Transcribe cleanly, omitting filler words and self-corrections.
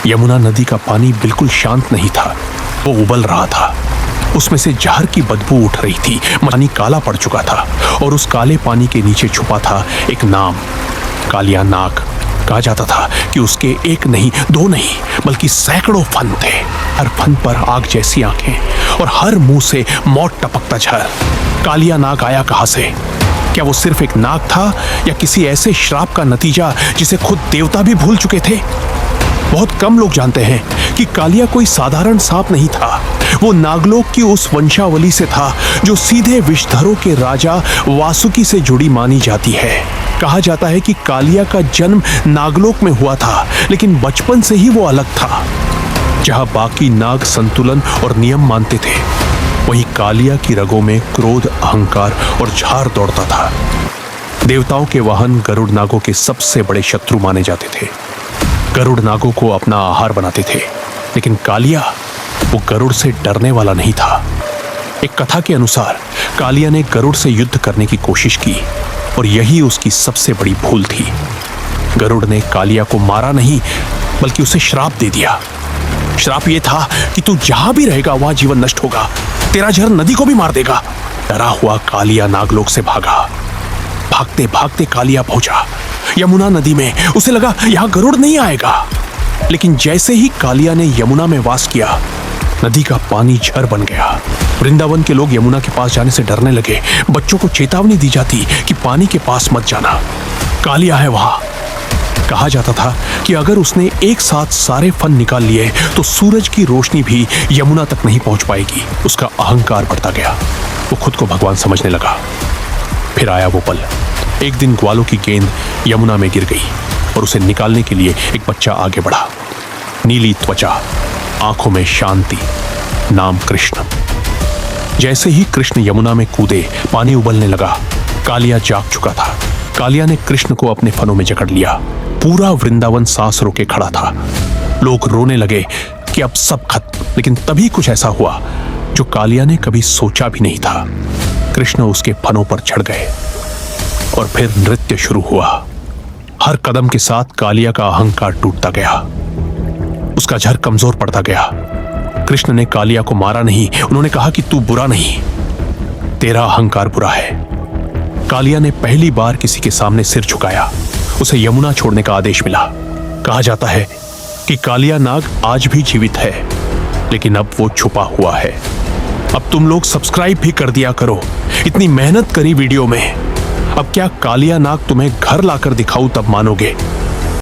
यमुना नदी का पानी बिल्कुल शांत नहीं था, वो उबल रहा था। उसमें से जहर की बदबू उठ रही थी। पानी काला पड़ चुका था और उस काले पानी के नीचे छुपा था एक नाम, कालिया नाग। कहा जाता था कि उसके एक नहीं, दो नहीं, बल्कि सैकड़ों फन थे। हर फन पर आग जैसी आंखें और हर मुंह से मौत टपकता झर। कालिया नाग आया कहां से? क्या वो सिर्फ एक नाग था या किसी ऐसे श्राप का नतीजा जिसे खुद देवता भी भूल चुके थे? बहुत कम लोग जानते हैं कि कालिया कोई साधारण सांप नहीं था। वो नागलोक की उस वंशावली से था जो सीधे विषधरों के राजा वासुकी से जुड़ी मानी जाती है। कहा जाता है कि कालिया का जन्म नागलोक में हुआ था, लेकिन बचपन से ही वो अलग था। जहां बाकी नाग संतुलन और नियम मानते थे, वहीं कालिया की रगों में क्रोध, अहंकार और झार दौड़ता था। देवताओं के वाहन गरुड़ नागों के सबसे बड़े शत्रु माने जाते थे। गरुड़ नागों को अपना आहार बनाते थे, लेकिन कालिया वो गरुड़ से डरने वाला नहीं था। एक कथा के अनुसार कालिया ने गरुड़ से युद्ध करने की कोशिश की और यही उसकी सबसे बड़ी भूल थी। गरुड़ ने कालिया को मारा नहीं, बल्कि उसे श्राप दे दिया। श्राप ये था कि तू जहां भी रहेगा वहां जीवन नष्ट होगा, तेरा जहर नदी को भी मार देगा। डरा हुआ कालिया नागलोक से भागा। भागते भागते कालिया पहुंचा यमुना नदी में। उसे लगा यहां गरुड़ नहीं आएगा, लेकिन जैसे ही कालिया ने यमुना में वास किया, नदी का पानी झर बन गया। वृंदावन के लोग यमुना के पास जाने से डरने लगे। बच्चों को चेतावनी दी जाती कि पानी के पास मत जाना, कालिया है वहां। कहा जाता था कि अगर उसने एक साथ सारे फन निकाल लिए तो सूरज की रोशनी भी यमुना तक नहीं पहुंच पाएगी। उसका अहंकार बढ़ता गया, वो खुद को भगवान समझने लगा। फिर आया वो पल। एक दिन ग्वालों की गेंद यमुना में गिर गई और उसे निकालने के लिए एक बच्चा आगे बढ़ा। नीली त्वचा, आंखों में शांति, नाम कृष्ण। जैसे ही कृष्ण यमुना में कूदे, पानी उबलने लगा। कालिया जाग चुका था। कालिया ने कृष्ण को अपने फनों में जकड़ लिया। पूरा वृंदावन सांस रोके खड़ा था। लोग रोने लगे कि अब सब खत्म। लेकिन तभी कुछ ऐसा हुआ जो कालिया ने कभी सोचा भी नहीं था। कृष्ण उसके फनों पर चढ़ गए और फिर नृत्य शुरू हुआ। हर कदम के साथ कालिया का अहंकार टूटता गया, उसका झर कमजोर पड़ता गया। कृष्ण ने कालिया को मारा नहीं, उन्होंने कहा कि तू बुरा नहीं, तेरा अहंकार बुरा है। कालिया ने पहली बार किसी के सामने सिर झुकाया। उसे यमुना छोड़ने का आदेश मिला। कहा जाता है कि कालिया नाग आज भी जीवित है, लेकिन अब वो छुपा हुआ है। अब तुम लोग सब्सक्राइब भी कर दिया करो, इतनी मेहनत करी वीडियो में। अब क्या कालिया नाग तुम्हें घर लाकर दिखाऊं तब मानोगे?